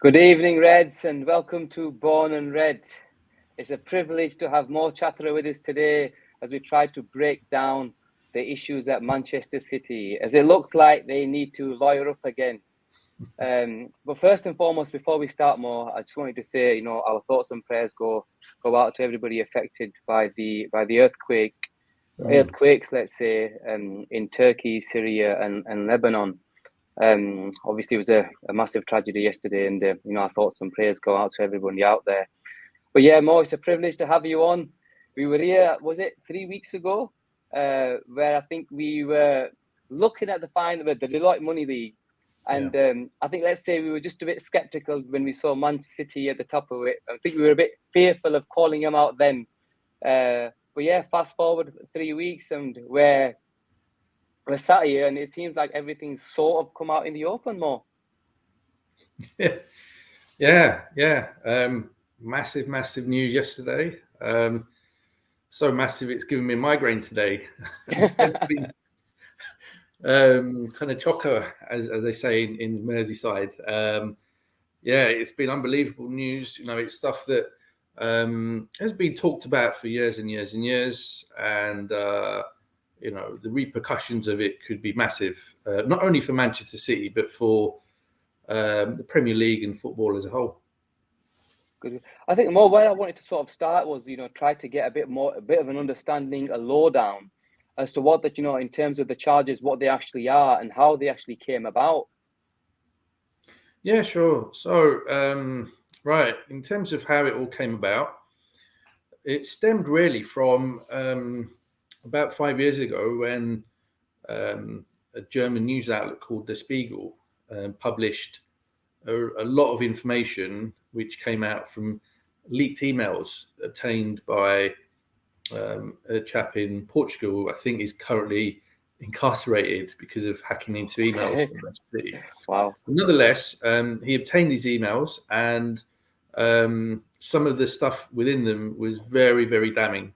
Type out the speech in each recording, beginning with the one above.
Good evening, Reds, and welcome to Born and Red. It's a privilege to have Mo Chatra with us today as we try to break down the issues at Manchester City, as it looks like they need to lawyer up again. But first and foremost, before we start, Mo, I just wanted to say, our thoughts and prayers go out to everybody affected by the earthquakes, let's say, in Turkey, Syria, and Lebanon. Obviously, it was a massive tragedy yesterday, and our thoughts and prayers go out to everybody out there. But yeah, Mo, it's a privilege to have you on. We were here, was it 3 weeks ago, where I think we were looking at the final of the Deloitte Money League, and I think, let's say, we were just a bit skeptical when we saw Manchester City at the top of it. I think we were a bit fearful of calling them out then. But yeah, fast forward 3 weeks, and we're sat here, and it seems like everything's sort of come out in the open more. Yeah. Massive news yesterday. So massive it's given me a migraine today. It's been kind of chocker, as they say in Merseyside. It's been unbelievable news. It's stuff that has been talked about for years and years and years, and the repercussions of it could be massive, not only for Manchester City, but for the Premier League and football as a whole. Good. I think more where I wanted to sort of start was, try to get a bit of an understanding, a lowdown as to what that, in terms of the charges, what they actually are and how they actually came about. Yeah, sure. So, right, in terms of how it all came about, it stemmed really from about 5 years ago when a German news outlet called Der Spiegel published a lot of information which came out from leaked emails obtained by a chap in Portugal who I think is currently incarcerated because of hacking into emails from that city. Wow. Nonetheless, he obtained these emails, and some of the stuff within them was very, very damning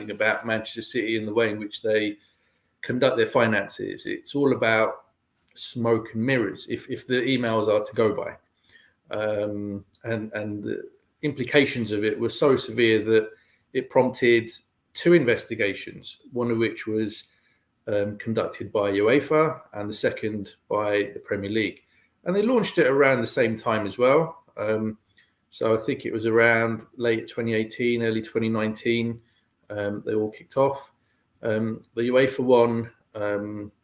about Manchester City and the way in which they conduct their finances. It's all about smoke and mirrors, if the emails are to go by. And the implications of it were so severe that it prompted 2 investigations, one of which was conducted by UEFA and the second by the Premier League. And they launched it around the same time as well. So I think it was around late 2018, early 2019, they all kicked off. The UEFA one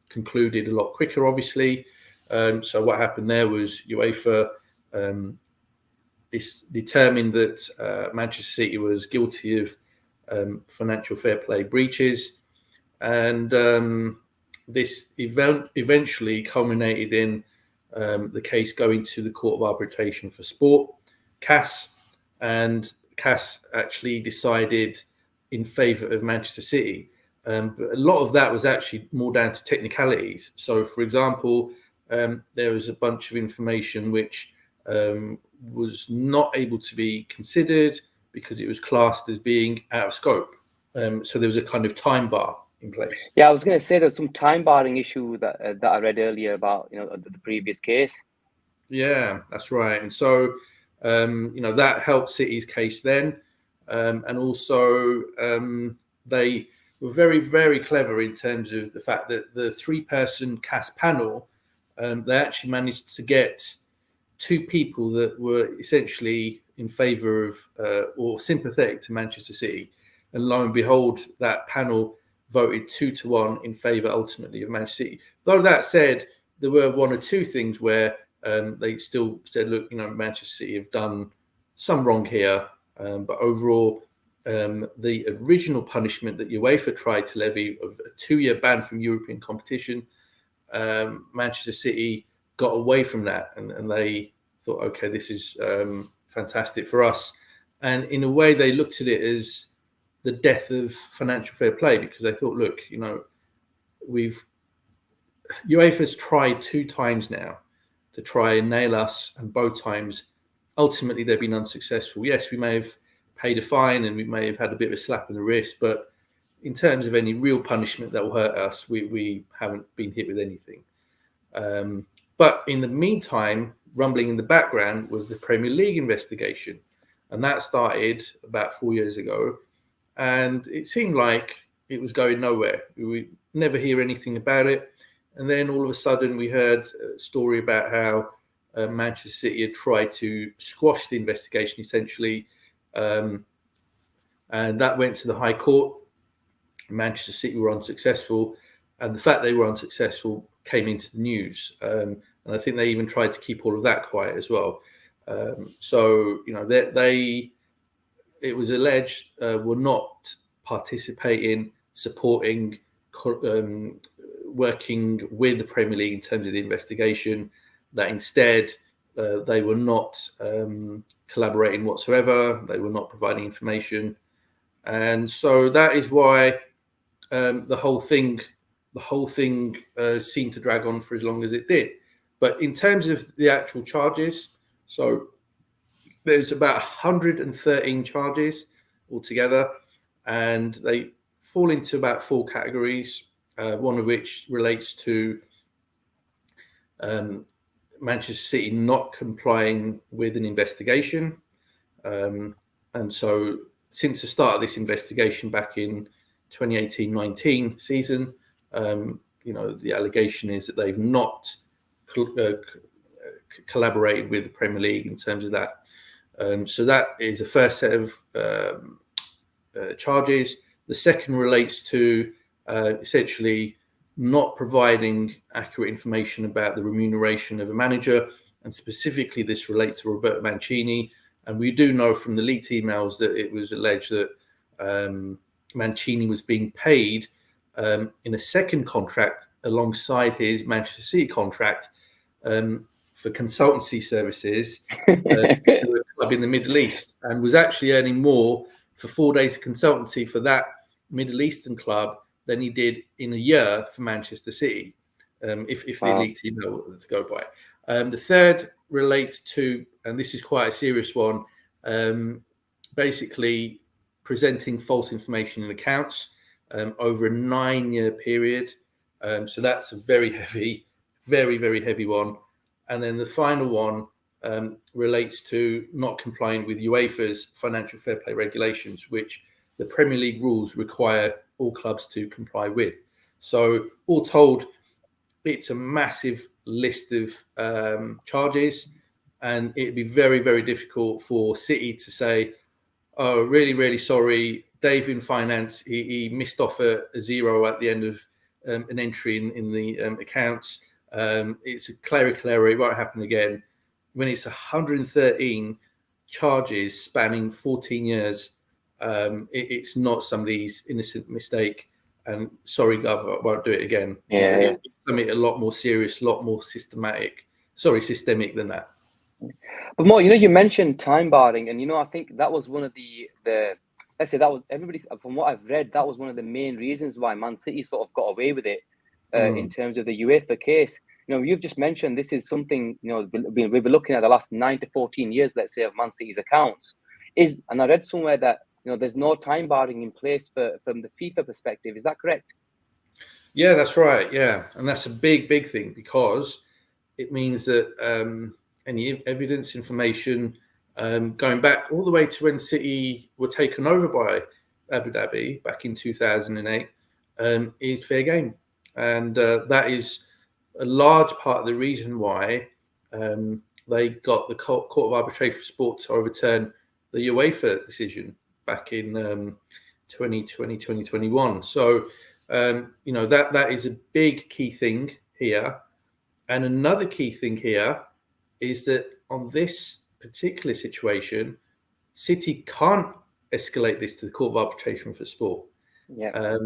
concluded a lot quicker, obviously. So what happened there was UEFA determined that Manchester City was guilty of financial fair play breaches. And this event eventually culminated in the case going to the Court of Arbitration for Sport, CAS, and CAS actually decided in favour of Manchester City. But a lot of that was actually more down to technicalities. So, for example, there was a bunch of information which was not able to be considered because it was classed as being out of scope. So there was a kind of time bar in place. Yeah, I was going to say there's some time barring issue that I read earlier about the previous case. Yeah, that's right. And so that helped City's case then, and also they were very, very clever in terms of the fact that the 3-person CAS panel, they actually managed to get 2 people that were essentially in favour of or sympathetic to Manchester City, and lo and behold, that panel voted 2-1 in favour ultimately of Manchester City. Though that said, there were 1 or 2 things where they still said, look, Manchester City have done some wrong here, but overall, the original punishment that UEFA tried to levy of a 2-year ban from European competition, Manchester City got away from that, and they thought, okay, this is fantastic for us. And in a way, they looked at it as the death of financial fair play, because they thought, look, UEFA's tried 2 times now to try and nail us, and both times, ultimately, they've been unsuccessful. Yes, we may have paid a fine and we may have had a bit of a slap in the wrist, but in terms of any real punishment that will hurt us, we haven't been hit with anything. But in the meantime, rumbling in the background was the Premier League investigation, and that started about 4 years ago, and it seemed like it was going nowhere. We never hear anything about it, and then all of a sudden we heard a story about how Manchester City had tried to squash the investigation, essentially, and that went to the High Court. Manchester City were unsuccessful, and the fact they were unsuccessful came into the news. And I think they even tried to keep all of that quiet as well. So, it was alleged were not participating, supporting, working with the Premier League in terms of the investigation, that instead they were not collaborating whatsoever, they were not providing information. And so that is why the whole thing seemed to drag on for as long as it did. But in terms of the actual charges, so there's about 113 charges altogether, and they fall into about 4 categories, one of which relates to Manchester City not complying with an investigation. And so since the start of this investigation back in 2018-19 season, the allegation is that they've not collaborated with the Premier League in terms of that. So that is the first set of charges. The second relates to essentially not providing accurate information about the remuneration of a manager, and specifically this relates to Roberto Mancini. And we do know from the leaked emails that it was alleged that Mancini was being paid in a second contract alongside his Manchester City contract for consultancy services to a club in the Middle East, and was actually earning more for 4 days of consultancy for that Middle Eastern club than he did in a year for Manchester City, if the leaked email to go by. The third relates to, and this is quite a serious one, basically presenting false information in accounts over a 9-year period. So that's a very heavy, very, very heavy one. And then the final one relates to not complying with UEFA's financial fair play regulations, which the Premier League rules require all clubs to comply with. So all told, it's a massive list of charges, and it'd be very, very difficult for City to say, oh, really, really sorry, Dave in finance, he missed off a zero at the end of an entry in the accounts. It's a clerical error, it won't happen again. When it's 113 charges spanning 14 years, it's not somebody's innocent mistake. And sorry, Gov, I won't do it again. Yeah. It's something a lot more serious, a lot more systemic than that. But Mo, you mentioned time barring, and I think that was one of the let's say that was everybody's. From what I've read, that was one of the main reasons why Man City sort of got away with it in terms of the UEFA case. You've just mentioned this is something we've been looking at the last 9 to 14 years, let's say, of Man City's accounts. And I read somewhere that there's no time barring in place from the FIFA perspective. Is that correct? Yeah, that's right. Yeah, and that's a big thing, because it means that any evidence, information, going back all the way to when City were taken over by Abu Dhabi back in 2008, is fair game. And that is a large part of the reason why they got the Court of Arbitration for Sport to overturn the UEFA decision back in 2020, 2021. So, that is a big key thing here. And another key thing here is that on this particular situation, City can't escalate this to the Court of Arbitration for Sport. Yeah.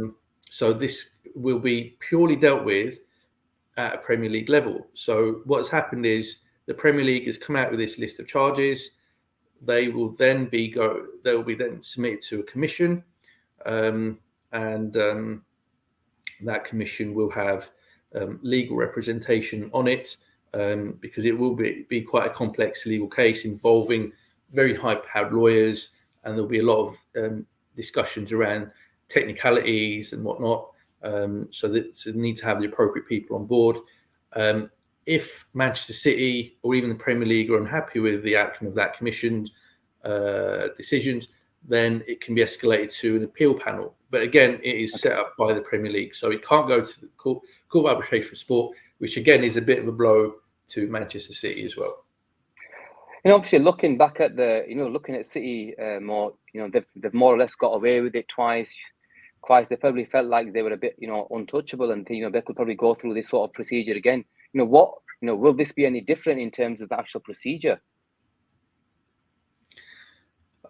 So this will be purely dealt with at a Premier League level. So what's happened is the Premier League has come out with this list of charges. They will then be submitted to a commission, and that commission will have legal representation on it, because it will be quite a complex legal case involving very high-powered lawyers, and there'll be a lot of discussions around technicalities and whatnot. So that they need to have the appropriate people on board. if Manchester City or even the Premier League are unhappy with the outcome of that commission's decisions, then it can be escalated to an appeal panel. But again, it is set up by the Premier League, so it can't go to the Court of Arbitration for Sport, which again is a bit of a blow to Manchester City as well. Obviously looking back at looking at City more, they've more or less got away with it twice. They probably felt like they were a bit, untouchable, and they could probably go through this sort of procedure again. Will this be any different in terms of the actual procedure?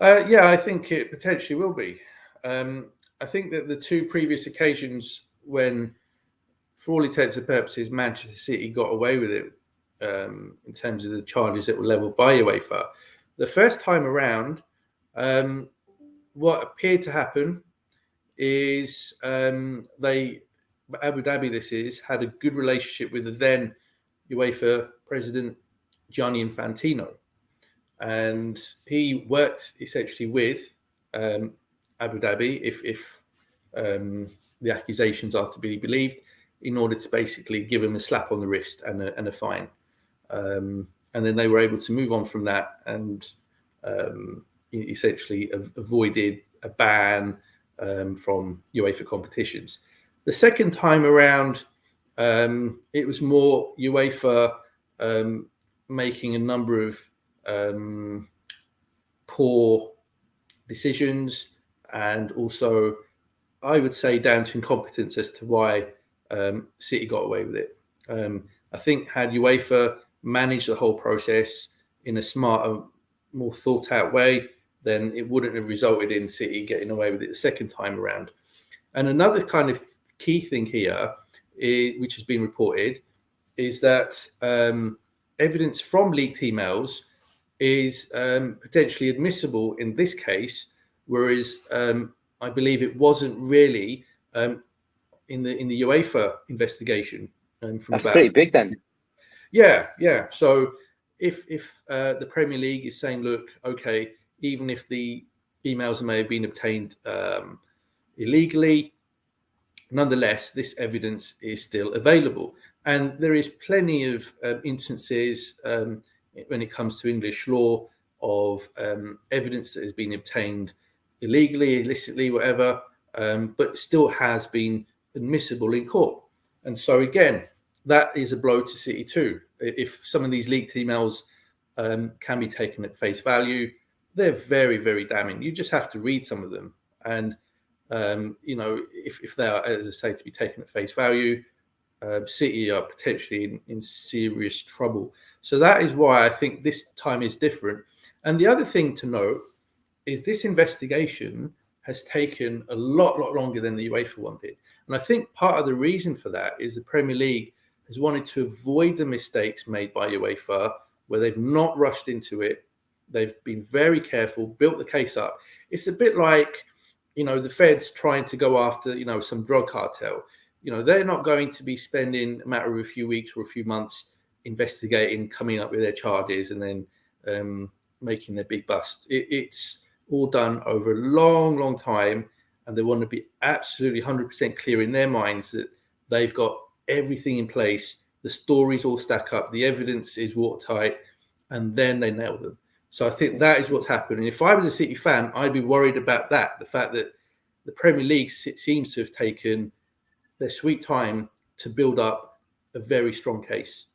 Yeah, I think it potentially will be. I think that the two previous occasions when, for all intents and purposes, Manchester City got away with it in terms of the charges that were levelled by UEFA, the first time around, what appeared to happen is Abu Dhabi, had a good relationship with the then UEFA president, Gianni Infantino. And he worked essentially with Abu Dhabi, if the accusations are to be believed, in order to basically give him a slap on the wrist and a fine. And then they were able to move on from that and essentially avoided a ban from UEFA competitions. The second time around, it was more UEFA making a number of poor decisions, and also I would say down to incompetence as to why City got away with it. I think had UEFA managed the whole process in a smarter, more thought out way, then it wouldn't have resulted in City getting away with it the second time around. And another kind of key thing here, which has been reported, is that evidence from leaked emails is potentially admissible in this case, whereas I believe it wasn't really in the UEFA investigation. That's pretty big then. Yeah. So if the Premier League is saying, look, okay, even if the emails may have been obtained illegally, nonetheless, this evidence is still available. And there is plenty of instances when it comes to English law of evidence that has been obtained illegally, illicitly, whatever, but still has been admissible in court. And so again, that is a blow to City too. If some of these leaked emails can be taken at face value, they're very, very damning. You just have to read some of them. And, if they are, as I say, to be taken at face value, City are potentially in serious trouble. So that is why I think this time is different. And the other thing to note is this investigation has taken a lot longer than the UEFA wanted. And I think part of the reason for that is the Premier League has wanted to avoid the mistakes made by UEFA, where they've not rushed into it. They've been very careful, built the case up. It's a bit like, the Feds trying to go after, some drug cartel. They're not going to be spending a matter of a few weeks or a few months investigating, coming up with their charges, and then making their big bust. It's all done over a long time, and they want to be absolutely 100% clear in their minds that they've got everything in place, the stories all stack up, the evidence is watertight, and then they nail them. So I think that is what's happened. And if I was a City fan, I'd be worried about that, the fact that the Premier League seems to have taken their sweet time to build up a very strong case.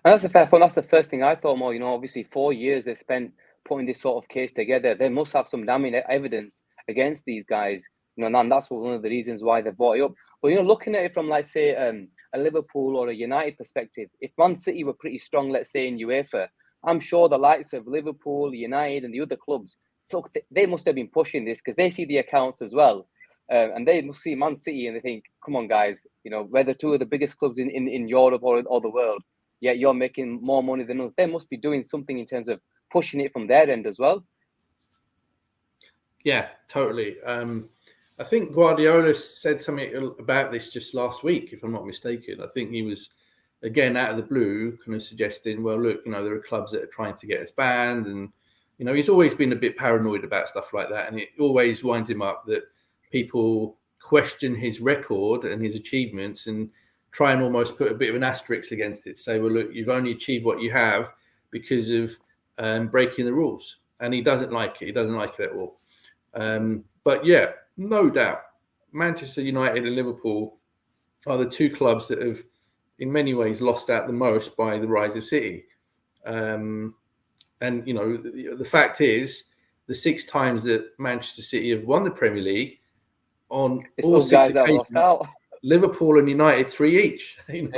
And that's a fair point. That's the first thing I thought, Mo. Obviously 4 years they spent putting this sort of case together. They must have some damning evidence against these guys. And that's one of the reasons why they brought it up. But looking at it from, like, say, a Liverpool or a United perspective, if Man City were pretty strong, let's say, in UEFA, I'm sure the likes of Liverpool, United, and the other clubs, look, they must have been pushing this because they see the accounts as well. And they must see Man City and they think, come on, guys, we're the two of the biggest clubs in Europe or the world, yet you're making more money than us. They must be doing something in terms of pushing it from their end as well. Yeah, totally. I think Guardiola said something about this just last week, if I'm not mistaken. I think he was, again, out of the blue, kind of suggesting, well, look, there are clubs that are trying to get us banned. And, he's always been a bit paranoid about stuff like that. And it always winds him up that people question his record and his achievements. And try and almost put a bit of an asterisk against it. Say, well, look, you've only achieved what you have because of breaking the rules. And he doesn't like it. He doesn't like it at all. But yeah, no doubt, Manchester United and Liverpool are the two clubs that have, in many ways, lost out the most by the rise of City. And, you know, the fact is, the 6 times that Manchester City have won the Premier League, on It's all 6 guys that occasions, lost out. Liverpool and United 3 each. You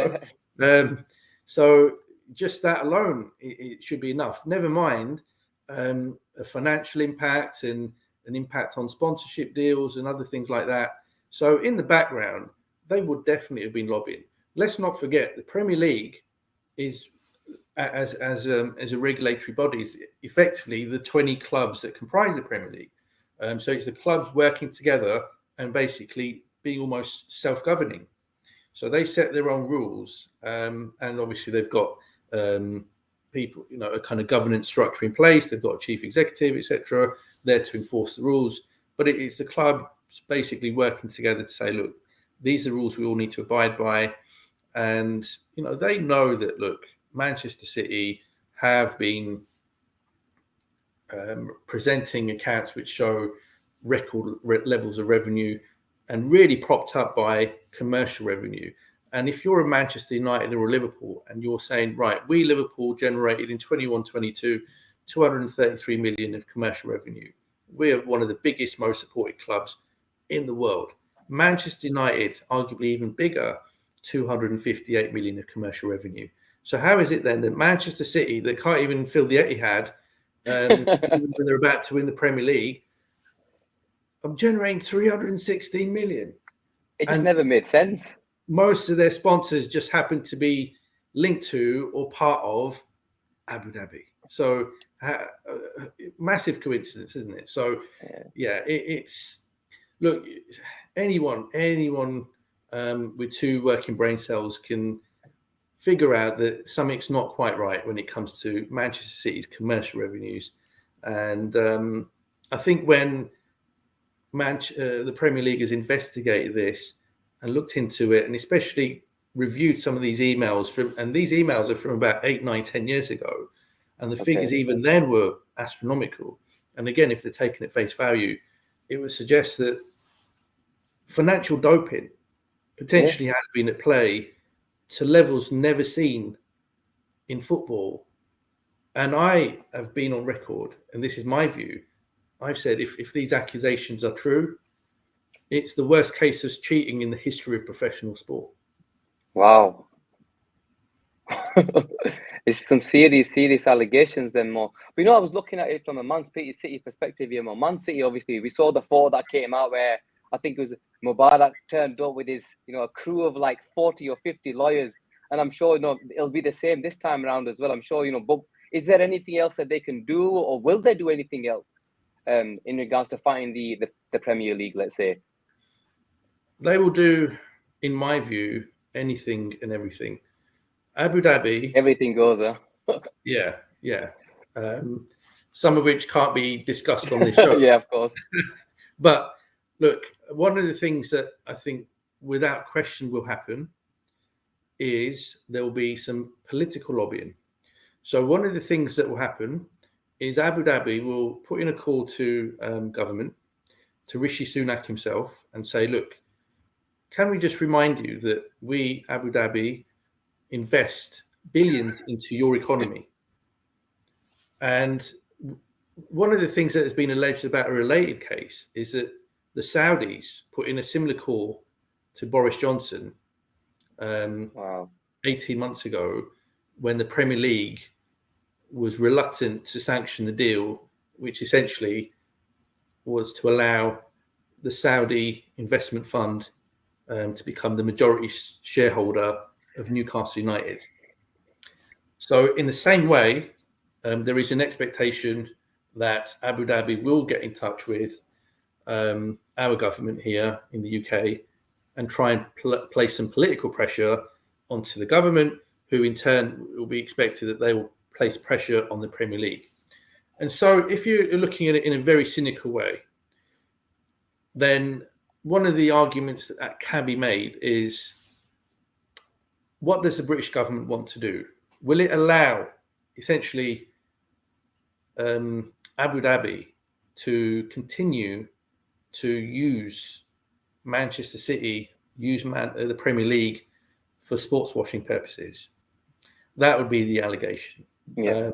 know, so just that alone, it should be enough. Never mind a financial impact and an impact on sponsorship deals and other things like that. So in the background, they would definitely have been lobbying. Let's not forget the Premier League is, as a regulatory body, is effectively the 20 clubs that comprise the Premier League. So it's the clubs working together and basically being almost self-governing. So they set their own rules, and obviously they've got people, you know, a kind of governance structure in place. They've got a chief executive, etc., there to enforce the rules. But it's the club basically working together to say, look, these are rules we all need to abide by. And, you know, they know that, look, Manchester City have been presenting accounts which show record levels of revenue and really propped up by commercial revenue. And if you're a Manchester United or a Liverpool and you're saying, right, we Liverpool generated in 21-22 233 million of commercial revenue. We are one of the biggest, most supported clubs in the world. Manchester United, arguably even bigger, 258 million of commercial revenue. So how is it then that Manchester City, that can't even fill the Etihad, when they're about to win the Premier League, I'm generating 316 million? It just never made sense. Most of their sponsors just happen to be linked to or part of Abu Dhabi. So massive coincidence, isn't it? So yeah, it's look, anyone with 2 working brain cells can figure out that something's not quite right when it comes to Manchester City's commercial revenues. And I think when the Premier League has investigated this and looked into it, and especially reviewed some of these emails and these emails are from about 8, 9, 10 years ago, and the figures even then were astronomical. And again, if they're taken at face value, it would suggest that financial doping potentially has been at play to levels never seen in football. And I have been on record, and this is my view, I've said if these accusations are true, it's the worst case of cheating in the history of professional sport. Wow. It's some serious allegations then, Mo. But, you know, I was looking at it from a Man City perspective here, Mo. Man City, obviously, we saw the 4 that came out where I think it was Mubarak turned up with his, you know, a crew of like 40 or 50 lawyers. And I'm sure, you know, it'll be the same this time around as well. I'm sure, you know, but is there anything else that they can do, or will they do anything else in regards to fighting the Premier League, let's say? They will do, in my view, anything and everything. Abu Dhabi, everything goes, huh? yeah. Some of which can't be discussed on this show. Yeah, of course. But look, one of the things that I think without question will happen is there will be some political lobbying. So one of the things that will happen is Abu Dhabi will put in a call to government, to Rishi Sunak himself, and say, look, can we just remind you that we, Abu Dhabi, invest billions into your economy? And one of the things that has been alleged about a related case is that the Saudis put in a similar call to Boris Johnson 18 months ago when the Premier League was reluctant to sanction the deal, which essentially was to allow the Saudi investment fund to become the majority shareholder of Newcastle United. So in the same way, there is an expectation that Abu Dhabi will get in touch with our government here in the UK and try and place some political pressure onto the government, who in turn will be expected that they will place pressure on the Premier League. And so if you're looking at it in a very cynical way, then one of the arguments that can be made is what does the British government want to do? Will it allow essentially Abu Dhabi to continue to use Manchester City, use the Premier League for sports washing purposes? That would be the allegation. Yeah.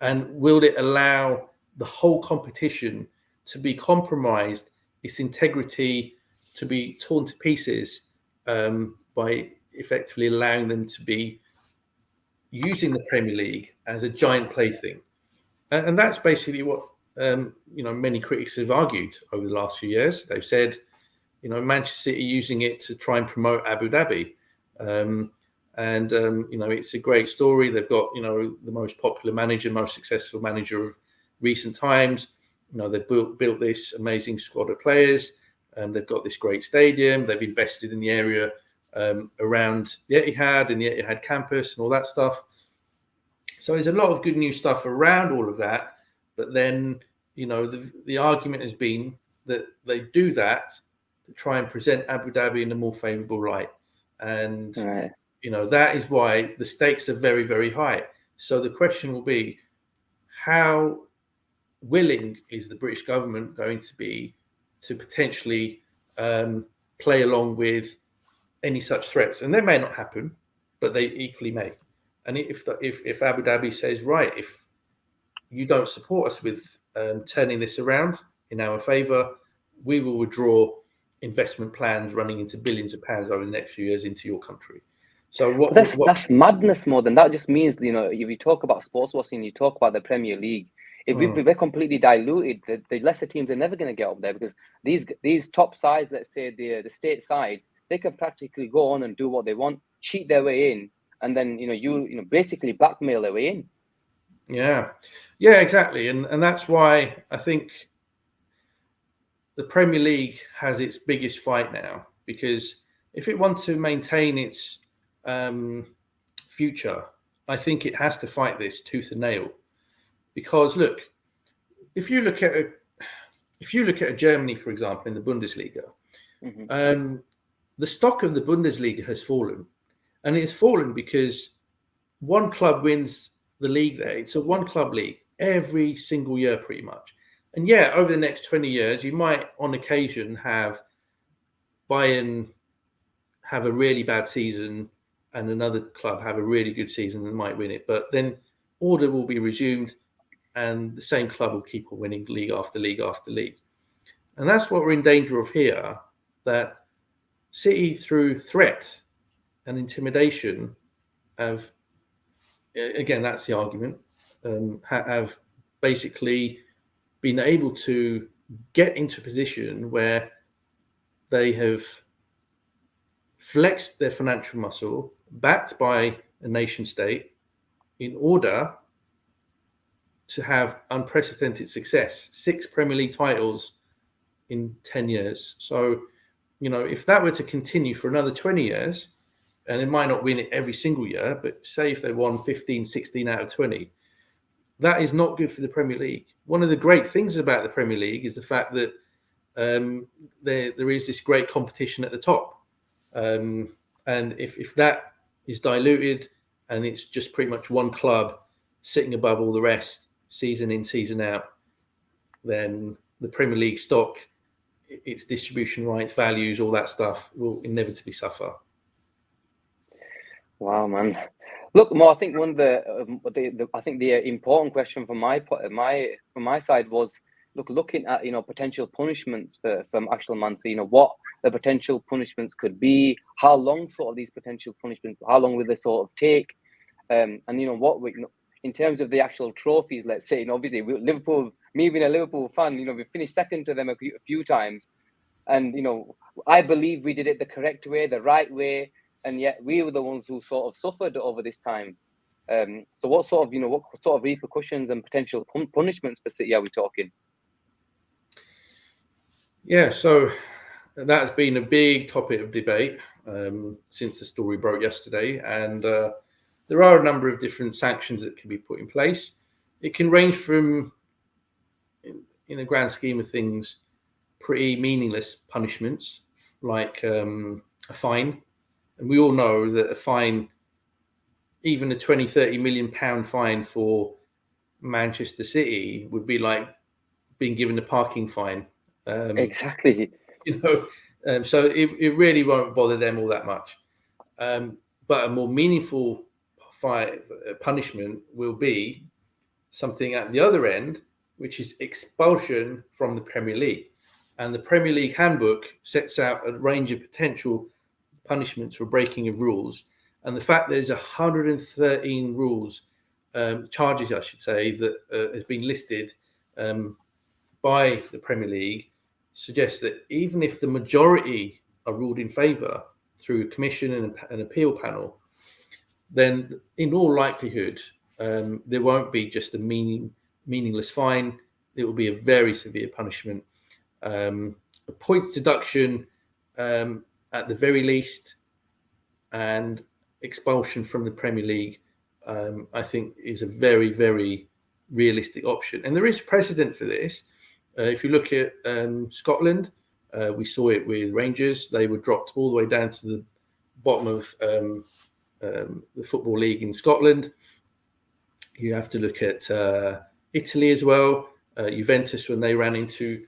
And will it allow the whole competition to be compromised, its integrity to be torn to pieces by effectively allowing them to be using the Premier League as a giant plaything? And that's basically what many critics have argued over the last few years. They've said, Manchester City using it to try and promote Abu Dhabi. It's a great story. They've got, the most popular manager, most successful manager of recent times. They've built this amazing squad of players, and they've got this great stadium. They've invested in the area around the Etihad and the Etihad campus and all that stuff. So there's a lot of good news stuff around all of that. But then, the argument has been that they do that to try and present Abu Dhabi in a more favourable light. And, Right. That is why the stakes are very, very high. So the question will be, how willing is the British government going to be to potentially play along with any such threats? And they may not happen, but they equally may. And if Abu Dhabi says, right, if you don't support us with turning this around in our favour, we will withdraw investment plans running into billions of pounds over the next few years into your country. So that's madness more than that. Just means, if you talk about sports washing, you talk about the Premier League. If we're completely diluted, the lesser teams are never going to get up there, because these top sides, let's say the state sides, they can practically go on and do what they want, cheat their way in, and then you basically blackmail their way in. Yeah, exactly, and that's why I think the Premier League has its biggest fight now, because if it wants to maintain its future, I think it has to fight this tooth and nail. Because look, if you look at Germany, for example, in the Bundesliga, the stock of the Bundesliga has fallen, and it's fallen because one club wins the league there. It's a one-club league every single year, pretty much. And yeah, over the next 20 years, you might, on occasion, have Bayern have a really bad season and another club have a really good season and might win it. But then order will be resumed and the same club will keep on winning league after league after league. And that's what we're in danger of here, that City, through threat and intimidation, have, again, that's the argument, have basically been able to get into a position where they have flexed their financial muscle, backed by a nation state, in order to have unprecedented success. 6 Premier League titles in 10 years. So, if that were to continue for another 20 years, and they might not win it every single year, but say if they won 15, 16 out of 20, that is not good for the Premier League. One of the great things about the Premier League is the fact that there is this great competition at the top. And if that is diluted and it's just pretty much one club sitting above all the rest, season in, season out, then the Premier League stock, its distribution rights, values, all that stuff will inevitably suffer. Wow, man. Look, Mo, I think one of the important question from my side was, looking at potential punishments from actual Man City. What the potential punishments could be, how long sort of these potential punishments, how long will they sort of take, and what in terms of the actual trophies. Let's say, obviously Liverpool, me being a Liverpool fan, we finished second to them a few times, and I believe we did it the correct way, the right way. And yet we were the ones who sort of suffered over this time. So what sort of repercussions and potential punishments for City are we talking? Yeah, so that's been a big topic of debate since the story broke yesterday. And there are a number of different sanctions that can be put in place. It can range from, in the grand scheme of things, pretty meaningless punishments, like a fine. And we all know that a fine even a 20-30 million pound fine for Manchester City would be like being given a parking fine. Exactly. So it really won't bother them all that much. But a more meaningful punishment will be something at the other end, which is expulsion from the Premier League. And the Premier League handbook sets out a range of potential punishments for breaking of rules. And the fact there's 113 rules, charges, I should say, that has been listed by the Premier League suggests that even if the majority are ruled in favour through a commission and an appeal panel, then in all likelihood, there won't be just a meaningless fine. It will be a very severe punishment. A points deduction at the very least, and expulsion from the Premier League, I think, is a very, very realistic option. And there is precedent for this. If you look at Scotland, we saw it with Rangers. They were dropped all the way down to the bottom of the Football League in Scotland. You have to look at Italy as well. Juventus, when they ran into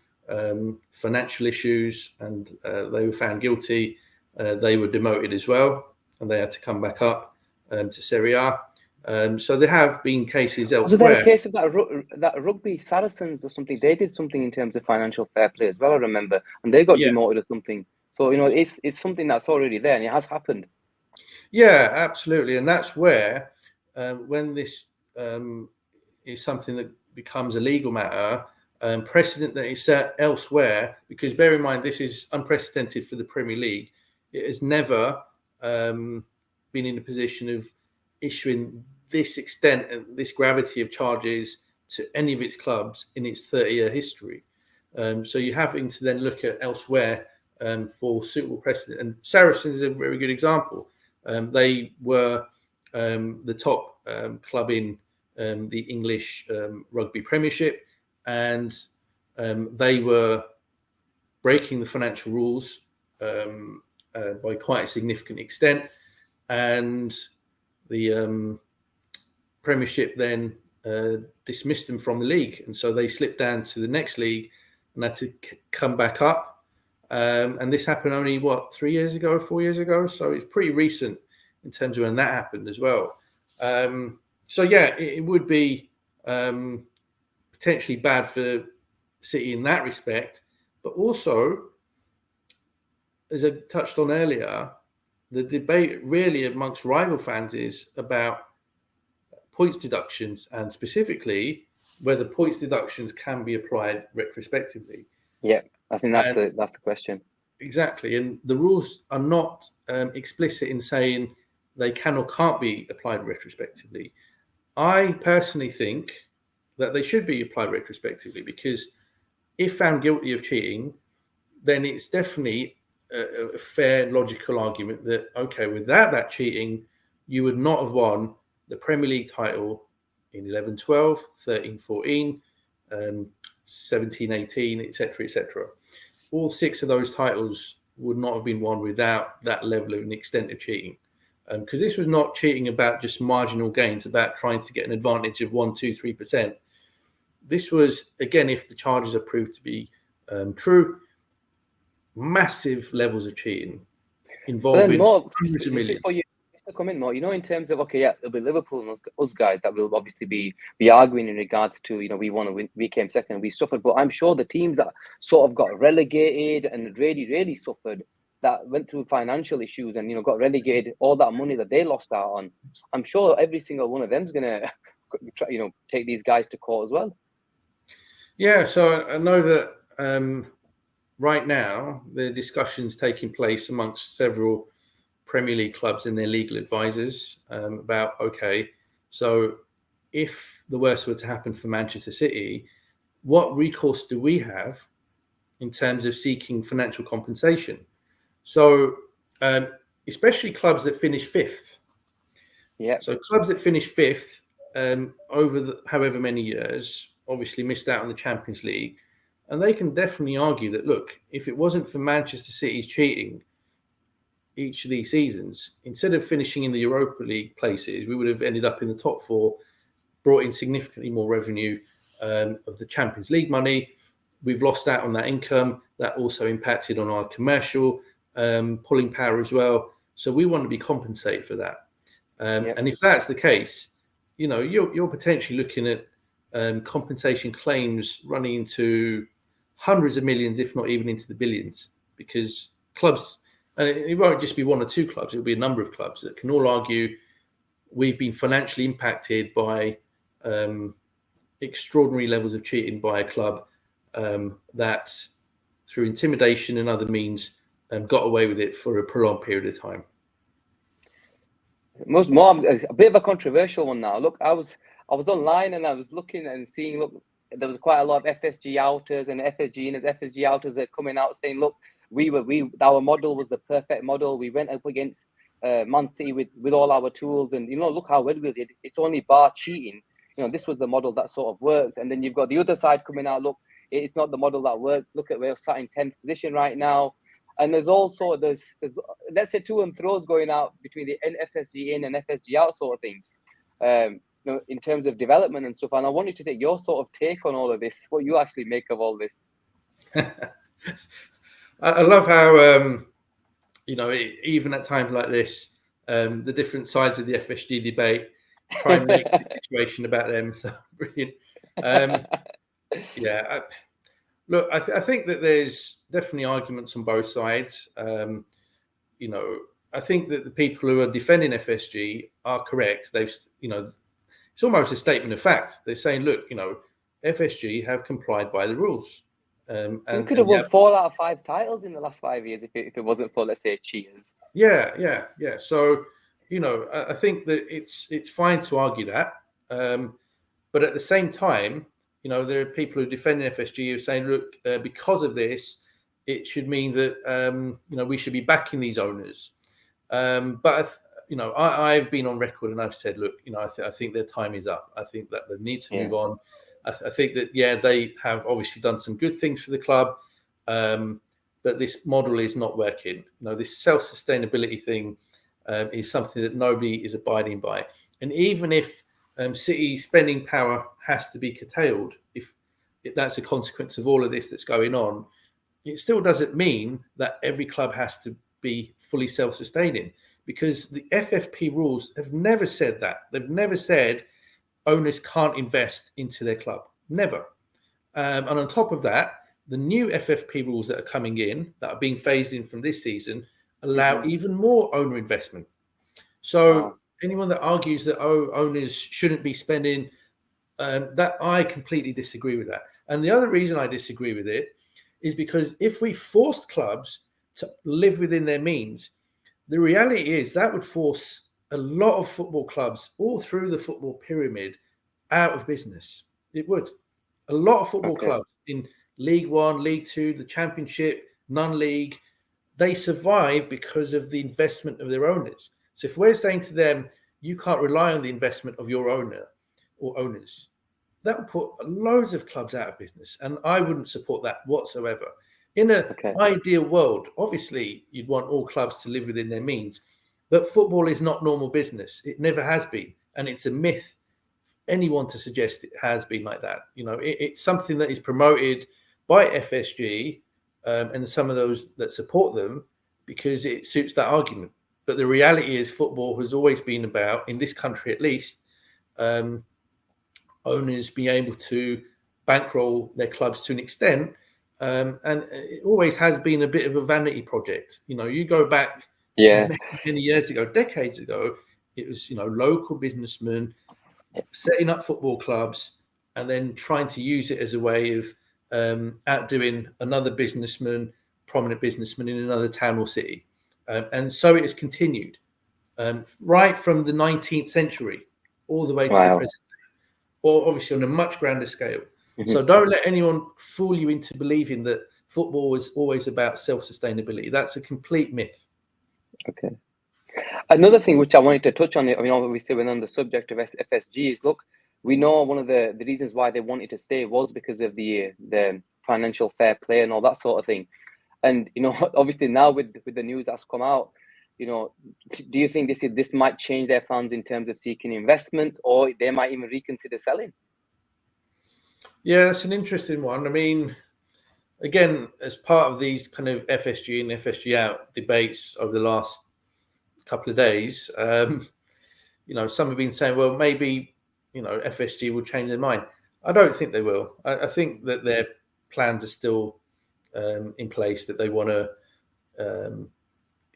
financial issues and they were found guilty, they were demoted as well, and they had to come back up to Serie A. So there have been cases elsewhere. Was there a case of that rugby Saracens or something? They did something in terms of financial fair play as well, I remember, and they got demoted or something. So it's something that's already there, and it has happened. Yeah, absolutely, and that's where when this is something that becomes a legal matter, precedent that is set elsewhere. Because bear in mind, this is unprecedented for the Premier League. It has never been in a position of issuing this extent and this gravity of charges to any of its clubs in its 30-year history. So you're having to then look at elsewhere for suitable precedent. And Saracens is a very good example. They were the top club in the English rugby Premiership, and they were breaking the financial rules by quite a significant extent. And the Premiership then dismissed them from the league, and so they slipped down to the next league and had to come back up. And this happened only 3 years ago, 4 years ago, so it's pretty recent in terms of when that happened as well. So yeah, it would be potentially bad for City in that respect, but also, as I touched on earlier, the debate really amongst rival fans is about points deductions, and specifically whether points deductions can be applied retrospectively. Yeah, I think that's the question. Exactly, and the rules are not explicit in saying they can or can't be applied retrospectively. I personally think that they should be applied retrospectively, because if found guilty of cheating, then it's definitely a fair, logical argument that, okay, without that cheating, you would not have won the Premier League title in 11-12, 13-14, 17-18, etc., etc. All 6 of those titles would not have been won without that level of an extent of cheating. Because this was not cheating about just marginal gains, about trying to get an advantage of 1%, 2%, 3%. This was, again, if the charges are proved to be true, massive levels of cheating involving hundreds of millions. For you to come in more, in terms of, okay, yeah, there'll be Liverpool and us guys that will obviously be arguing in regards to, we want to win, we came second, we suffered. But I'm sure the teams that sort of got relegated and really, really suffered, that went through financial issues and got relegated, all that money that they lost out on, I'm sure every single one of them's gonna take these guys to court as well. Yeah, so I know that right now the discussions taking place amongst several Premier League clubs and their legal advisors about, okay, so if the worst were to happen for Manchester City, what recourse do we have in terms of seeking financial compensation? So, especially clubs that finish 5th. Yeah. So clubs that finish 5th over however many years obviously missed out on the Champions League, and they can definitely argue that, look, if it wasn't for Manchester City's cheating, each of these seasons, instead of finishing in the Europa League places, we would have ended up in the top four, brought in significantly more revenue of the Champions League money. We've lost out on that income. That also impacted on our commercial pulling power as well. So we want to be compensated for that. And if that's the case, you're potentially looking at compensation claims running into hundreds of millions, if not even into the billions, because clubs, and it won't just be one or two clubs, it'll be a number of clubs that can all argue we've been financially impacted by extraordinary levels of cheating by a club that, through intimidation and other means, got away with it for a prolonged period of time. A bit of a controversial one now. Look, I was online and I was looking and seeing, look, there was quite a lot of FSG outers and FSG outers that are coming out saying, look, our model was the perfect model. We went up against Man City with all our tools, and look how well we did. It's only bar cheating. This was the model that sort of worked. And then you've got the other side coming out. Look, it's not the model that worked. Look at we're sat in 10th position right now. And there's also there's let's say to and throws going out between the FSG in and FSG out sort of thing. In terms of development and stuff. And I wanted to take your sort of take on all of this. What you actually make of all this. I love how even at times like this, the different sides of the FSG debate try and make the situation about them. So brilliant. Look, I think that there's definitely arguments on both sides. I think that the people who are defending FSG are correct. It's almost a statement of fact. They're saying, look, FSG have complied by the rules. And we could have won 4 out of 5 titles in the last 5 years if it wasn't for, let's say, cheaters. Yeah. So, I think that it's fine to argue that. But at the same time, there are people who defend FSG who are saying, look, because of this, it should mean that, we should be backing these owners. But, I've been on record and I've said, look, I think their time is up. I think that they need to move on. I think that, they have obviously done some good things for the club, but this model is not working. This self-sustainability thing is something that nobody is abiding by. And even if City's spending power has to be curtailed, if that's a consequence of all of this that's going on, it still doesn't mean that every club has to be fully self-sustaining, because the FFP rules have never said that. They've never said owners can't invest into their club. Never. And on top of that, the new FFP rules that are coming in, that are being phased in from this season, allow even more owner investment. So anyone that argues that owners shouldn't be spending, that I completely disagree with that. And the other reason I disagree with it is because if we forced clubs to live within their means, the reality is that would force a lot of football clubs all through the football pyramid out of business. It would. A lot of football clubs in League One, League Two, the Championship, non-league, they survive because of the investment of their owners. So if we're saying to them, you can't rely on the investment of your owner or owners, that would put loads of clubs out of business. And I wouldn't support that whatsoever. In an ideal world, obviously, you'd want all clubs to live within their means. But football is not normal business. It never has been. And it's a myth anyone to suggest it has been like that. It's something that is promoted by FSG and some of those that support them because it suits that argument. But the reality is football has always been about, in this country at least, owners being able to bankroll their clubs to an extent. And it always has been a bit of a vanity project. You go back many years ago, decades ago, it was, local businessmen setting up football clubs and then trying to use it as a way of outdoing another businessman, prominent businessman in another town or city. And so it has continued right from the 19th century all the way to the present day, or obviously on a much grander scale. So don't let anyone fool you into believing that football is always about self-sustainability. That's a complete myth. Okay. Another thing which I wanted to touch on, obviously when on the subject of FSG is, look, we know one of the reasons why they wanted to stay was because of the financial fair play and all that sort of thing. And, obviously now with the news that's come out, do you think this might change their plans in terms of seeking investments, or they might even reconsider selling? Yeah, that's an interesting one. I mean, again, as part of these kind of FSG and FSG out debates over the last couple of days, some have been saying, well, maybe, FSG will change their mind. I don't think they will. I think that their plans are still in place, that they want to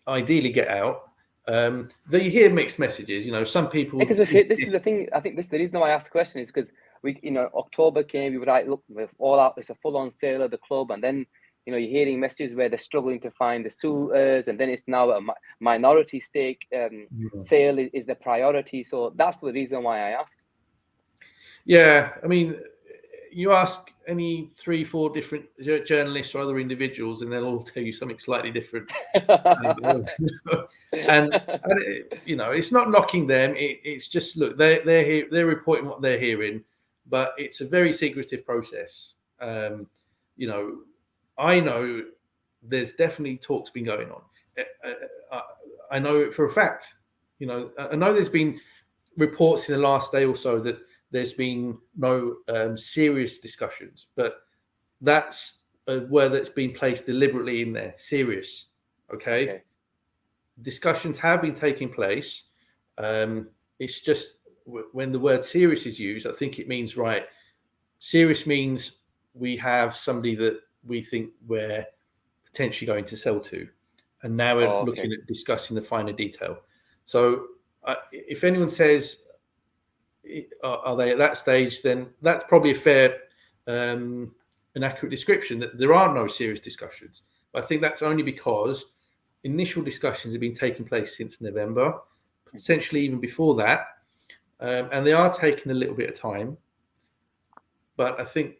ideally get out. You hear mixed messages. Some people. Because this is the thing. I think the reason why I asked the question is because October came. We were like, look, we're all out. It's a full-on sale of the club, and then you're hearing messages where they're struggling to find the suitors, and then it's now a minority stake sale is the priority. So that's the reason why I asked. Yeah, I mean, you ask any 3-4 different journalists or other individuals, and they'll all tell you something slightly different. and it's not knocking them. It's just, look, they're reporting what they're hearing, but it's a very secretive process. I know there's definitely talks been going on. I know it for a fact. I know there's been reports in the last day or so that there's been no serious discussions, but that's a word that's been placed deliberately in there. Serious, okay? Discussions have been taking place. It's just when the word serious is used, I think it means, right, serious means we have somebody that we think we're potentially going to sell to, and now we're looking at discussing the finer detail. So if anyone says, are they at that stage, then that's probably a fair and accurate description, that there are no serious discussions. But I think that's only because initial discussions have been taking place since November, potentially even before that, and they are taking a little bit of time. But I think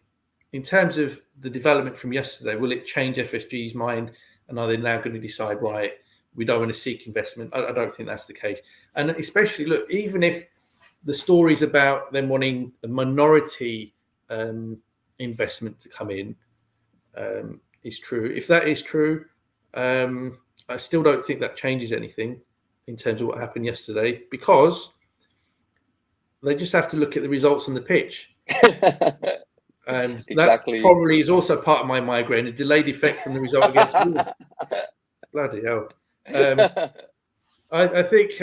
in terms of the development from yesterday, will it change FSG's mind, and are they now going to decide, right, we don't want to seek investment? I don't think that's the case. And especially, look, even if the stories about them wanting a minority investment to come in is true. If that is true, I still don't think that changes anything in terms of what happened yesterday, because they just have to look at the results on the pitch. And exactly. That probably is also part of my migraine, a delayed effect from the result against Liverpool. Bloody hell. I think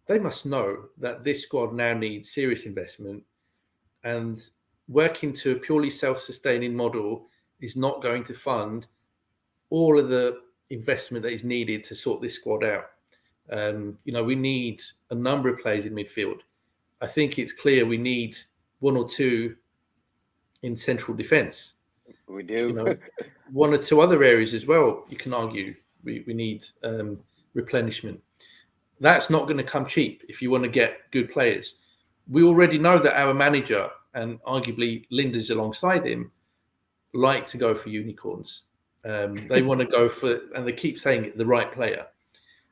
they must know that this squad now needs serious investment, and working to a purely self-sustaining model is not going to fund all of the investment that is needed to sort this squad out. We need a number of players in midfield. I think it's clear we need 1 or 2 in central defence. We do. 1 or 2 other areas as well, you can argue. We need replenishment. That's not going to come cheap if you want to get good players. We already know that our manager, and arguably Linda's alongside him, like to go for unicorns. They want to go for, and they keep saying it, the right player.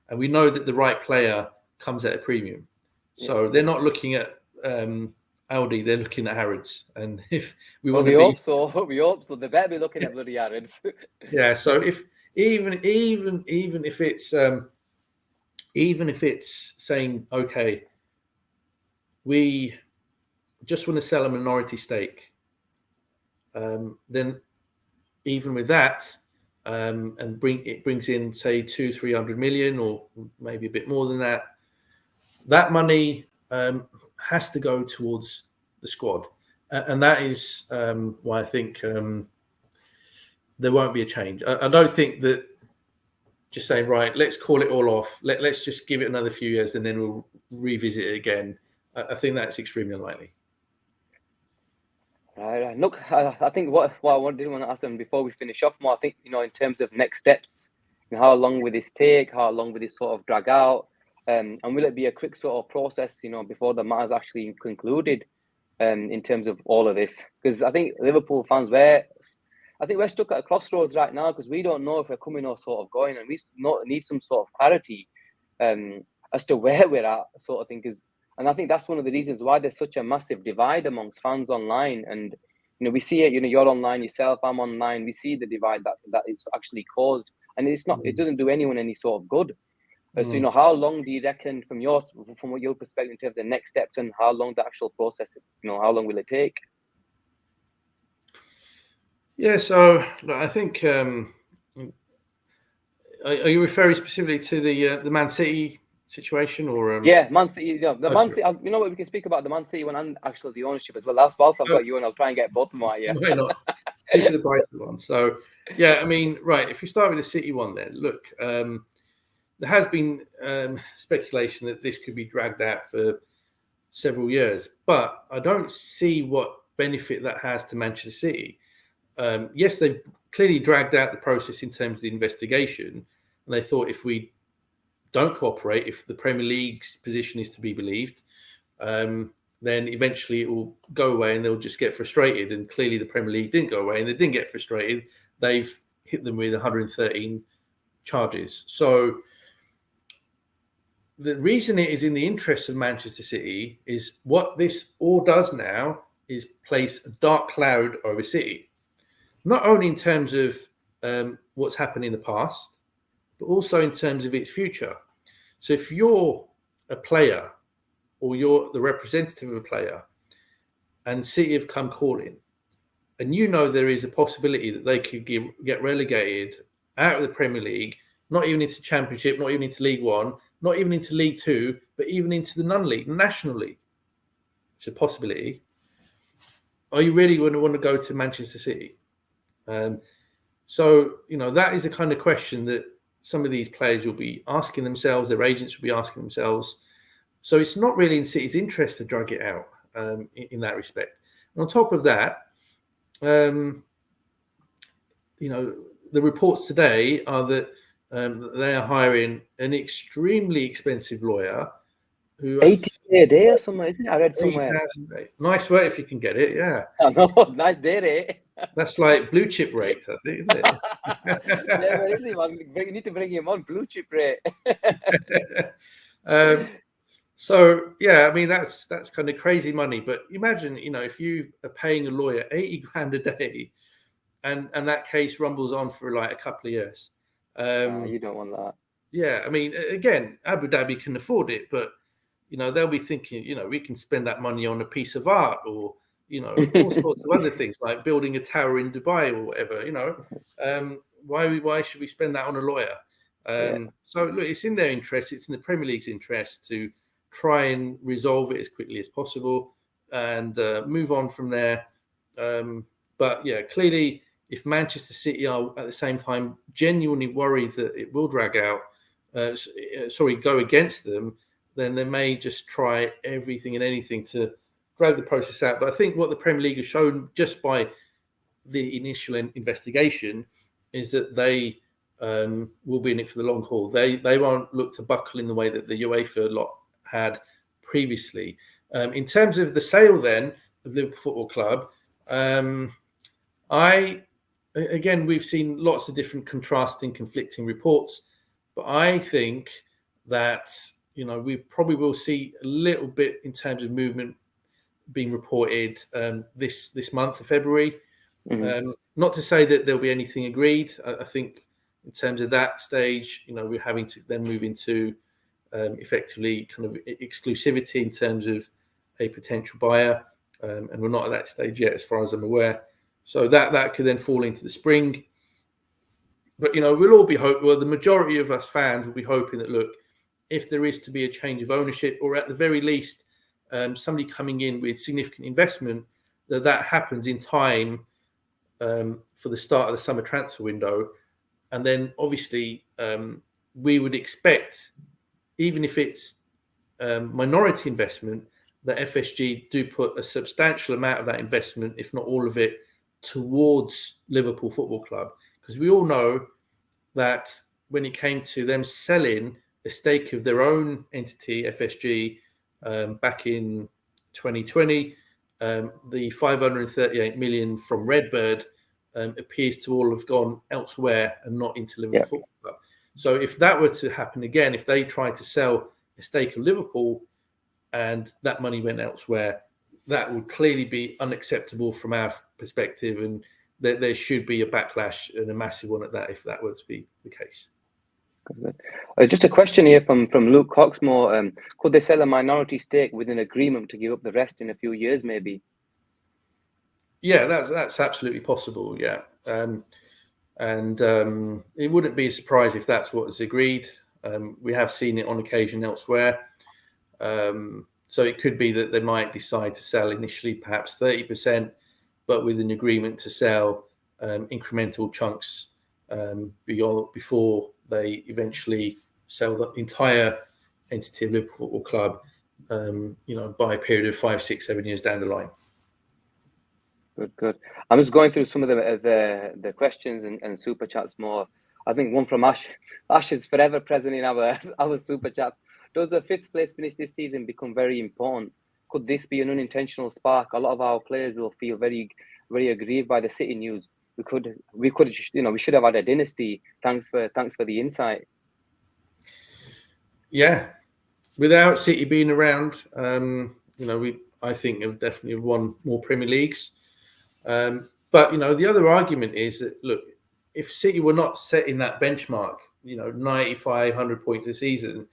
And we know that the right player comes at a premium. So they're not looking at Aldi, they're looking at Harrods. And if we want to hope so. They better be looking at bloody Harrods. Yeah. So if even if it's saying, okay, we just want to sell a minority stake, then even with that, and brings in, say, 200-300 million, or maybe a bit more than that, that money has to go towards the squad. And that is why I think there won't be a change. I don't think that just saying, right, let's call it all off, let's just give it another few years and then we'll revisit it again. I think that's extremely unlikely. Right. Look, I think what I did want to ask them before we finish off, Mo, I think, in terms of next steps, how long will this take? How long will this sort of drag out? And will it be a quick sort of process, before the matter's actually concluded, in terms of all of this? Because I think Liverpool fans, we're stuck at a crossroads right now, because we don't know if we're coming or sort of going, and we need some sort of clarity as to where we're at, sort of thing. And I think that's one of the reasons why there's such a massive divide amongst fans online. And, we see it, you're online yourself, I'm online. We see the divide that is actually caused. and it's not. It doesn't do anyone any sort of good. So how long do you reckon, from what your perspective, in terms of the next steps, and how long the actual process? How long will it take? Yeah, so I think. Are you referring specifically to the Man City situation, or Yeah, Man City. The Man City. You know what? We can speak about the Man City one and actually the ownership as well. That's whilst I've got you, and I'll try and get both of them out. Yeah, why not? These are the brighter ones. So yeah, I mean, right. If we start with the City one, then look, there has been speculation that this could be dragged out for several years, but I don't see what benefit that has to Manchester City. Yes, they've clearly dragged out the process in terms of the investigation, and they thought if we don't cooperate, if the Premier League's position is to be believed, then eventually it will go away and they'll just get frustrated. And clearly the Premier League didn't go away and they didn't get frustrated. They've hit them with 113 charges. So the reason it is in the interest of Manchester City is what this all does now is place a dark cloud over City. Not only in terms of what's happened in the past, but also in terms of its future. So if you're a player or you're the representative of a player and City have come calling, and there is a possibility that they could get relegated out of the Premier League, not even into Championship, not even into League One, not even into League Two, but even into the non-league, National League. It's a possibility. Are you really going to want to go to Manchester City? So, that is the kind of question that some of these players will be asking themselves, their agents will be asking themselves. So it's not really in City's interest to drag it out in that respect. And on top of that, the reports today are that they are hiring an extremely expensive lawyer who $80K a day or something, isn't it? I read somewhere. Nice work if you can get it, yeah. I know, nice day rate. That's like blue chip rate, I think, isn't it? Yeah, where is he, man? You need to bring him on, blue chip rate. So yeah, I mean that's kind of crazy money. But imagine, if you are paying a lawyer 80 grand a day, and that case rumbles on for like a couple of years. You don't want that. Yeah, I mean, again, Abu Dhabi can afford it, but they'll be thinking, we can spend that money on a piece of art, or all sorts of other things like building a tower in Dubai or whatever. Why should we spend that on a lawyer? So look, it's in their interest. It's in the Premier League's interest to try and resolve it as quickly as possible and move on from there. But yeah, clearly, if Manchester City are at the same time genuinely worried that it will drag out, go against them, then they may just try everything and anything to drag the process out. But I think what the Premier League has shown just by the initial investigation is that they will be in it for the long haul. They won't look to buckle in the way that the UEFA lot had previously. In terms of the sale then of Liverpool Football Club, we've seen lots of different contrasting, conflicting reports, but I think that we probably will see a little bit in terms of movement being reported this month of February. Mm-hmm. Not to say that there'll be anything agreed. I think in terms of that stage, we're having to then move into effectively kind of exclusivity in terms of a potential buyer, and we're not at that stage yet, as far as I'm aware. So that could then fall into the spring. But we'll all be hoping. Well, the majority of us fans will be hoping that, look, if there is to be a change of ownership, or at the very least, somebody coming in with significant investment, that happens in time for the start of the summer transfer window. And then obviously we would expect, even if it's minority investment, that FSG do put a substantial amount of that investment, if not all of it, towards Liverpool Football Club. Because we all know that when it came to them selling a stake of their own entity, FSG, back in 2020, the 538 million from Redbird appears to all have gone elsewhere and not into Liverpool Football Club. So if that were to happen again, if they tried to sell a stake of Liverpool and that money went elsewhere, that would clearly be unacceptable from our perspective. And there should be a backlash, and a massive one at that, if that were to be the case. Just a question here from Luke Coxmore. Could they sell a minority stake with an agreement to give up the rest in a few years, maybe? Yeah, that's absolutely possible. Yeah, and it wouldn't be a surprise if that's what is agreed. We have seen it on occasion elsewhere. So it could be that they might decide to sell initially perhaps 30%, but with an agreement to sell incremental chunks before they eventually sell the entire entity of Liverpool Football Club, by a period of 5, 6, 7 years down the line. Good. I'm just going through some of the questions and super chats more. I think one from Ash. Ash is forever present in our super chats. Does the 5th place finish this season become very important? Could this be an unintentional spark? A lot of our players will feel very, very aggrieved by the City news. We should have had a dynasty. Thanks for the insight. Yeah, without City being around, I think have definitely won more Premier Leagues. But the other argument is that, look, if City were not setting that benchmark, 95, 100 points a season,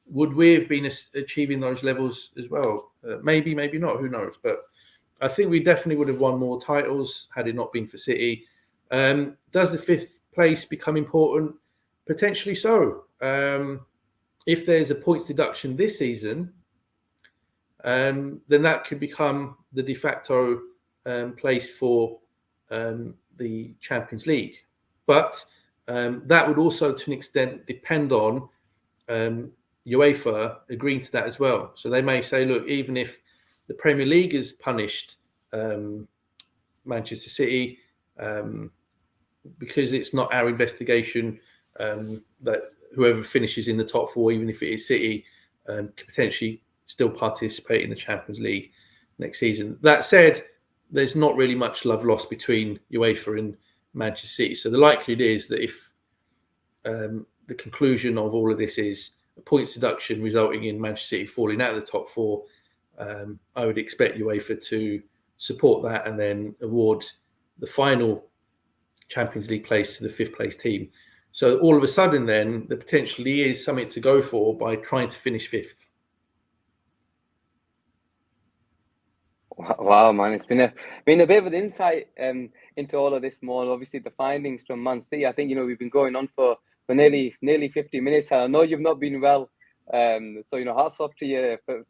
would we have been achieving those levels as well? Maybe, maybe not. Who knows? But I think we definitely would have won more titles had it not been for City. Does the 5th place become important? Potentially so. If there's a points deduction this season, then that could become the de facto place for the Champions League. But that would also, to an extent, depend on UEFA agreeing to that as well. So they may say, look, even if the Premier League has punished Manchester City, because it's not our investigation, that whoever finishes in the top 4, even if it is City, could potentially still participate in the Champions League next season. That said, there's not really much love lost between UEFA and Manchester City. So the likelihood is that if the conclusion of all of this is a points deduction resulting in Manchester City falling out of the top 4, I would expect UEFA to support that and then award the final Champions League place to the 5th place team. So all of a sudden then, there potentially is something to go for by trying to finish 5th. Wow, man, it's been a bit of an insight into all of this more. Obviously, the findings from Man City. I think we've been going on for nearly 50 minutes. I know you've not been well, so hats off to you for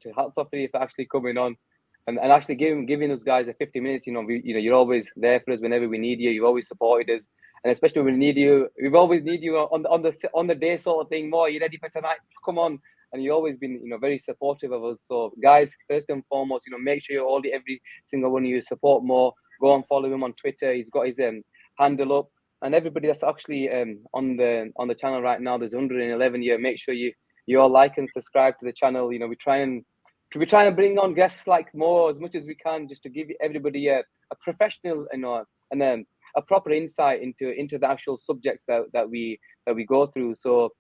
actually coming on and actually giving us guys a 50 minutes. You're always there for us whenever we need you. You've always supported us, and especially when we need you, we've always need you on the day sort of thing. More, you ready for tonight? Come on. And you've always been, very supportive of us. So, guys, first and foremost, make sure every single one of you support Mo. Go and follow him on Twitter. He's got his handle up. And everybody that's actually on the channel right now, there's 111 here. Make sure you all like and subscribe to the channel. We try and bring on guests like Mo as much as we can, just to give everybody a professional, and a proper insight into the actual subjects that we go through. So.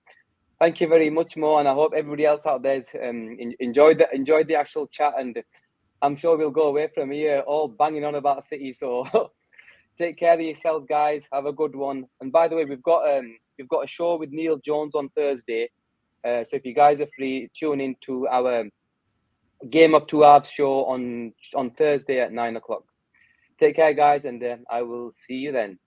Thank you very much, Mo, and I hope everybody else out there enjoyed the actual chat, and I'm sure we'll go away from here all banging on about City. So take care of yourselves, guys. Have a good one. And by the way, we've got a show with Neil Jones on Thursday. So if you guys are free, tune in to our Game of Two Halves show on Thursday at 9 o'clock. Take care, guys, and I will see you then.